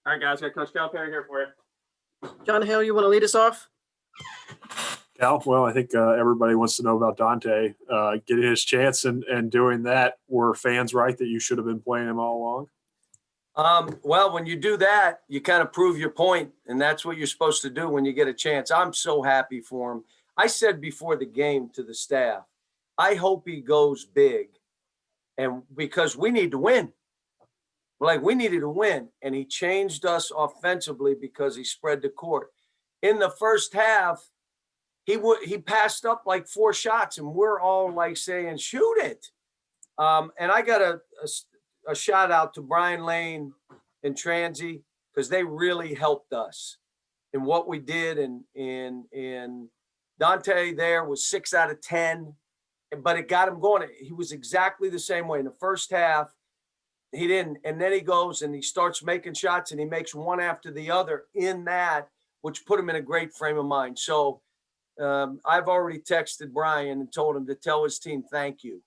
All right, guys, got Coach Calipari here for you. John Hale, you want to lead us off? Cal, well, I think everybody wants to know about Dante getting his chance and doing that. Were fans right that you should have been playing him all along? Well, when you do that, you kind of prove your point, and that's what you're supposed to do when you get a chance. I'm so happy for him. I said before the game to the staff, I hope he goes big, and because we need to win. Like, we needed to win, and he changed us offensively because he spread the court. In the first half, he passed up like 4 shots, and we're all like saying, shoot it. And I got a shout out to Brian Lane and Transy, because they really helped us in what we did. And Dante there was 6 out of 10, but it got him going. He was exactly the same way in the first half. He didn't. And then he goes and he starts making shots, and he makes one after the other in that, which put him in a great frame of mind. So I've already texted Brian and told him to tell his team thank you.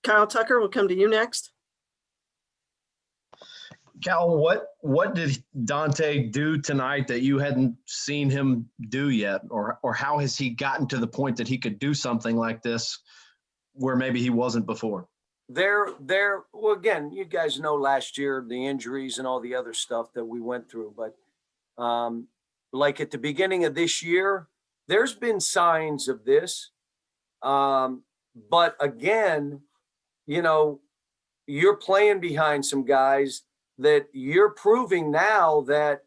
Kyle Tucker, will come to you next. Cal, what did Dante do tonight that you hadn't seen him do yet? Or how has he gotten to the point that he could do something like this where maybe he wasn't before? Well, again, you guys know last year, the injuries and all the other stuff that we went through. But like at the beginning of this year, there's been signs of this. But again, you know, you're playing behind some guys that you're proving now that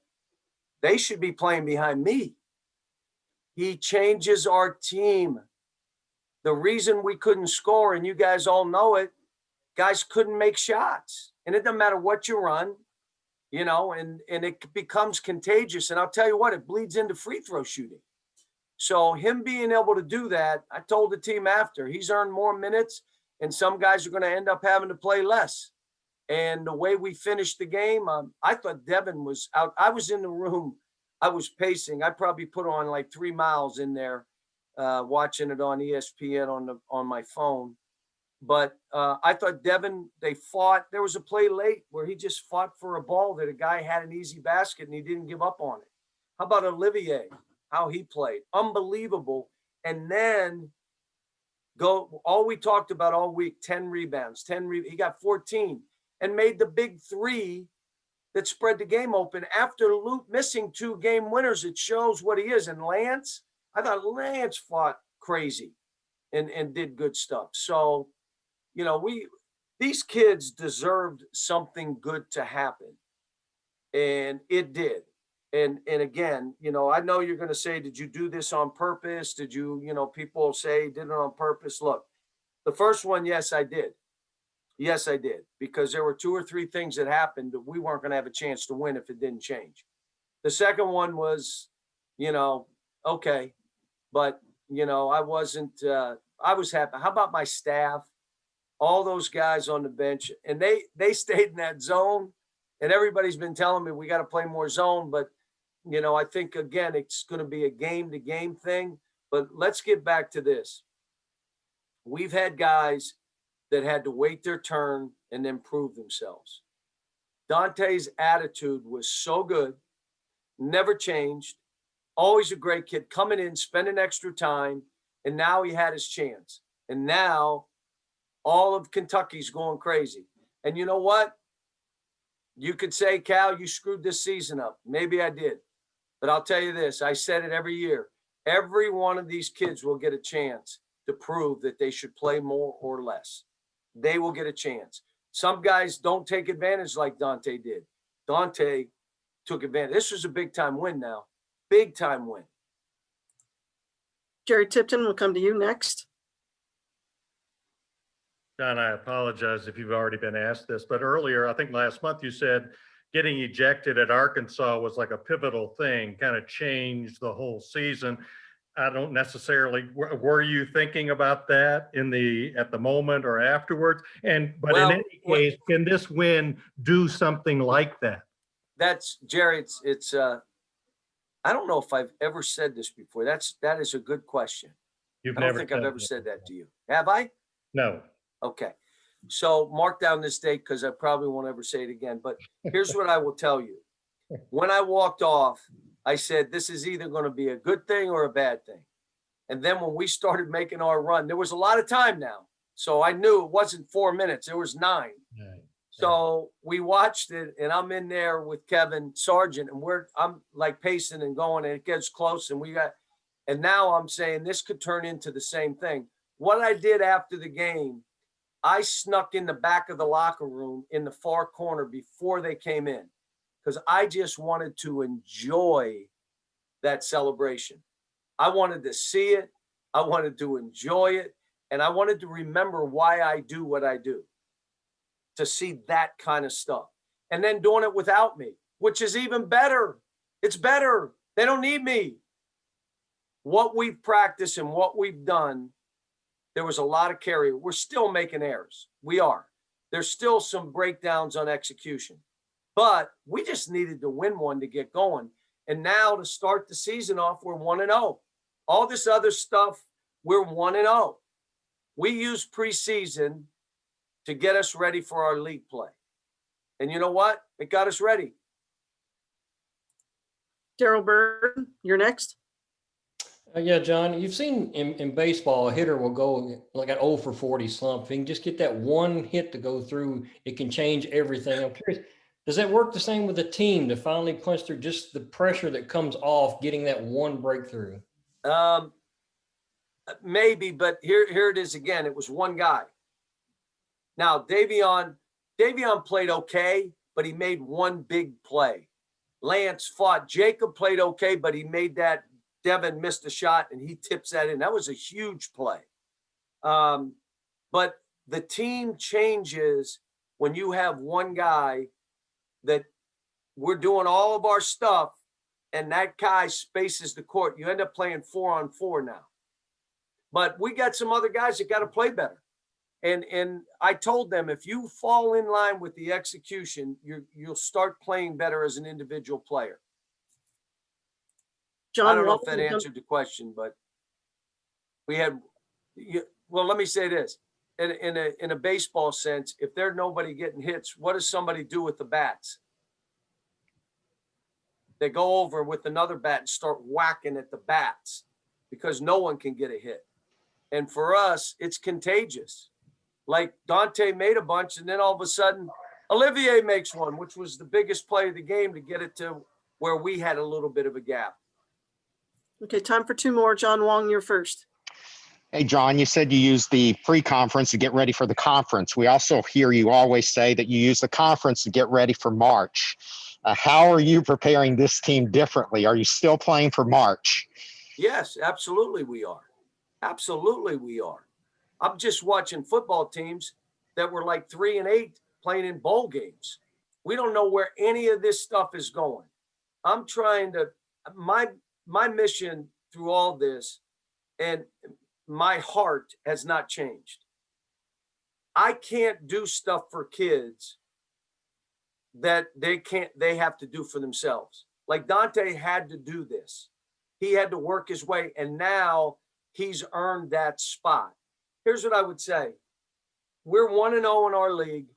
they should be playing behind me. He changes our team. The reason we couldn't score, and you guys all know it, guys couldn't make shots. And it doesn't matter what you run, you know, and it becomes contagious. And I'll tell you what, it bleeds into free throw shooting. So him being able to do that, I told the team after, he's earned more minutes, and some guys are going to end up having to play less. And the way we finished the game, I thought Devin was out. I was in the room. I was pacing. I probably put on like 3 miles in there, watching it on ESPN on my phone. But I thought Devin, they fought. There was a play late where he just fought for a ball that a guy had an easy basket and he didn't give up on it. How about Olivier, how he played? Unbelievable. And then all we talked about all week, 10 rebounds, he got 14 and made the big 3 that spread the game open after Luke missing 2 game winners. It shows what he is. And Lance, I thought Lance fought crazy and did good stuff. So, you know, these kids deserved something good to happen, and it did. And again, you know, I know you're going to say, did you do this on purpose? Did you, you know, people say did it on purpose. Look, the first one, yes, I did. Yes, I did, because there were 2 or 3 things that happened that we weren't going to have a chance to win if it didn't change. The second one was, you know, okay, but, you know, I was happy. How about my staff? All those guys on the bench, and they stayed in that zone, and everybody's been telling me we got to play more zone. But, you know, I think, again, it's going to be a game-to-game thing. But let's get back to this. We've had guys that had to wait their turn and then prove themselves. Dante's attitude was so good, never changed, always a great kid, coming in, spending extra time, and now he had his chance. And now all of Kentucky's going crazy. And you know what? You could say, Cal, you screwed this season up. Maybe I did. But I'll tell you this, I said it every year. Every one of these kids will get a chance to prove that they should play more or less. They will get a chance. Some guys don't take advantage like Dante did. Dante took advantage. This was a big-time win now. Big-time win. Jerry Tipton will come to you next. John, I apologize if you've already been asked this, but earlier, I think last month you said getting ejected at Arkansas was like a pivotal thing, kind of changed the whole season. I don't necessarily, were you thinking about that at the moment or afterwards? But in any case, can this win do something like that? That's, Jerry, it's I don't know if I've ever said this before. That is a good question. I don't think I've ever said that to you. Have I? No. Okay. So mark down this date because I probably won't ever say it again. But here's what I will tell you. When I walked off, I said, this is either going to be a good thing or a bad thing. And then when we started making our run, there was a lot of time now. So I knew it wasn't 4 minutes. It was 9. Right. So we watched it, and I'm in there with Kevin Sargent, and I'm like pacing and going, and it gets close, and now I'm saying this could turn into the same thing. What I did after the game, I snuck in the back of the locker room in the far corner before they came in, because I just wanted to enjoy that celebration. I wanted to see it. I wanted to enjoy it. And I wanted to remember why I do what I do, to see that kind of stuff. And then doing it without me, which is even better. It's better. They don't need me. What we've practiced and what we've done, there was a lot of carry. We're still making errors. We are. There's still some breakdowns on execution. But we just needed to win one to get going. And now to start the season off, we're 1-0. All this other stuff, we're 1-0. We use preseason to get us ready for our league play. And you know what? It got us ready. Daryl Bird, you're next. Yeah, John, you've seen in baseball, a hitter will go like an 0 for 40 slump. If you can just get that one hit to go through, it can change everything. I'm curious, does that work the same with a team to finally punch through just the pressure that comes off getting that one breakthrough? Maybe, but here it is again. It was one guy. Now, Davion played okay, but he made one big play. Lance fought. Jacob played okay, but he made that. Devin missed a shot, and he tips that in. That was a huge play. But the team changes when you have one guy that we're doing all of our stuff, and that guy spaces the court. You end up playing 4-on-4 now. But we got some other guys that got to play better. And I told them, if you fall in line with the execution, you'll start playing better as an individual player. John I don't know if Wall that will come- answered the question, but well, let me say this. In a baseball sense, if there's nobody getting hits, what does somebody do with the bats? They go over with another bat and start whacking at the bats because no one can get a hit. And for us, it's contagious. Like Dante made a bunch, and then all of a sudden, Olivier makes one, which was the biggest play of the game to get it to where we had a little bit of a gap. Okay, time for 2 more. John Wong, you're first. Hey, John, you said you use the pre-conference to get ready for the conference. We also hear you always say that you use the conference to get ready for March. How are you preparing this team differently? Are you still playing for March? Yes, absolutely we are. Absolutely we are. I'm just watching football teams that were like 3-8 playing in bowl games. We don't know where any of this stuff is going. I'm trying to, my mission through all this, and my heart has not changed. I can't do stuff for kids that they have to do for themselves. Like Dante had to do this. He had to work his way, and now he's earned that spot. Here's what I would say. We're 1-0 in our league.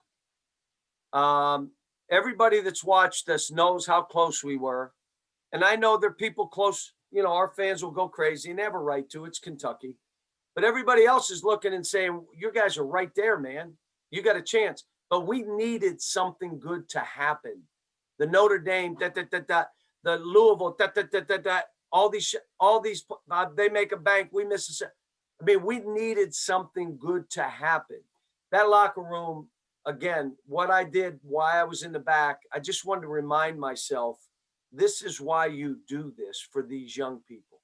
Everybody that's watched us knows how close we were. And I know there are people close, our fans will go crazy and they have a right to. It's Kentucky. But everybody else is looking and saying, you guys are right there, man. You got a chance. But we needed something good to happen. The Notre Dame, the Louisville, all these, they make a bank. We miss a. I mean, we needed something good to happen. That locker room, again, what I did, why I was in the back, I just wanted to remind myself, this is why you do this for these young people.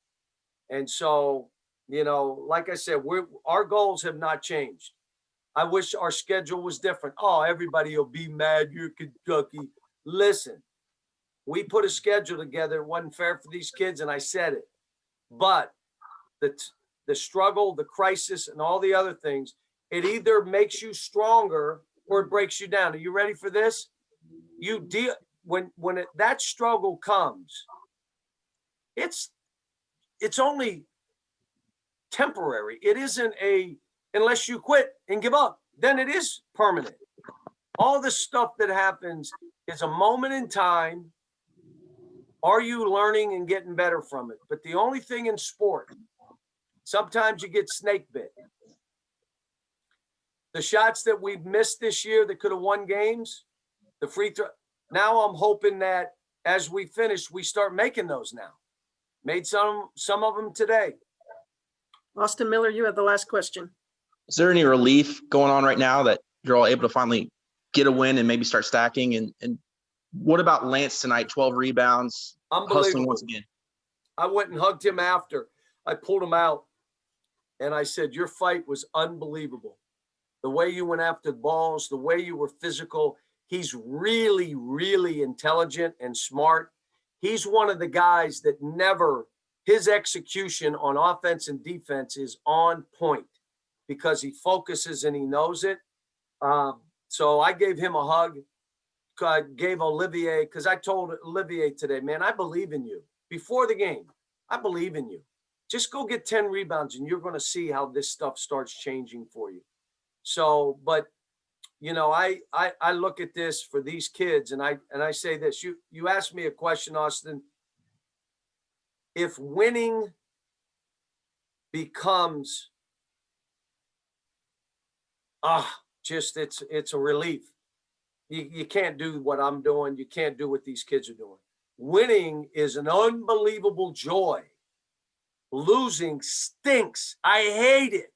And so, like I said, our goals have not changed. I wish our schedule was different. Oh, everybody will be mad. You're Kentucky. Listen, we put a schedule together. It wasn't fair for these kids, and I said it. But the struggle, the crisis, and all the other things, it either makes you stronger or it breaks you down. Are you ready for this? You deal when that struggle comes. It's only temporary. It isn't unless you quit and give up. then it is permanent. All the stuff that happens is a moment in time. Are you learning and getting better from it? But the only thing in sport, sometimes you get snake bit. The shots that we've missed this year that could have won games, the free throw. Now I'm hoping that as we finish, we start making those now. Made some of them today. Austin Miller, you have the last question. Is there any relief going on right now that you're all able to finally get a win and maybe start stacking? And what about Lance tonight? 12 rebounds, hustling Unbelievable. once again. I went and hugged him after. I pulled him out and I said, your fight was unbelievable. The way you went after the balls, the way you were physical. He's really, really intelligent and smart. He's one of the guys that never, his execution on offense and defense is on point because he focuses and he knows it. So I gave him a hug. I gave Olivier, because I told Olivier today, man, I believe in you. Before the game, I believe in you. Just go get 10 rebounds and you're going to see how this stuff starts changing for you. So, but you know, I look at this for these kids and I say this, you asked me a question, Austin. If winning becomes, it's a relief. You can't do what I'm doing. You can't do what these kids are doing. Winning is an unbelievable joy. Losing stinks. I hate it.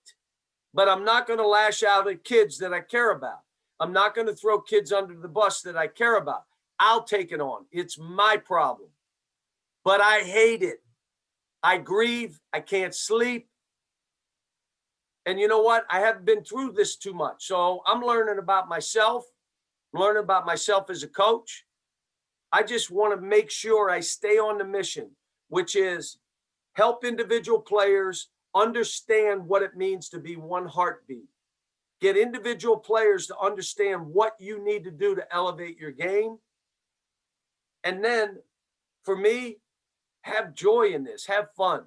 But I'm not going to lash out at kids that I care about. I'm not going to throw kids under the bus that I care about. I'll take it on. It's my problem. But I hate it. I grieve. I can't sleep. And you know what? I haven't been through this too much. So I'm learning about myself. I'm learning about myself as a coach. I just want to make sure I stay on the mission, which is help individual players understand what it means to be one heartbeat. Get individual players to understand what you need to do to elevate your game. And then for me, have joy in this, have fun.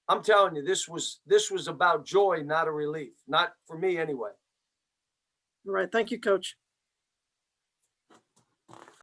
I'm telling you, this was about joy, not a relief. Not for me anyway. All right. Thank you, Coach.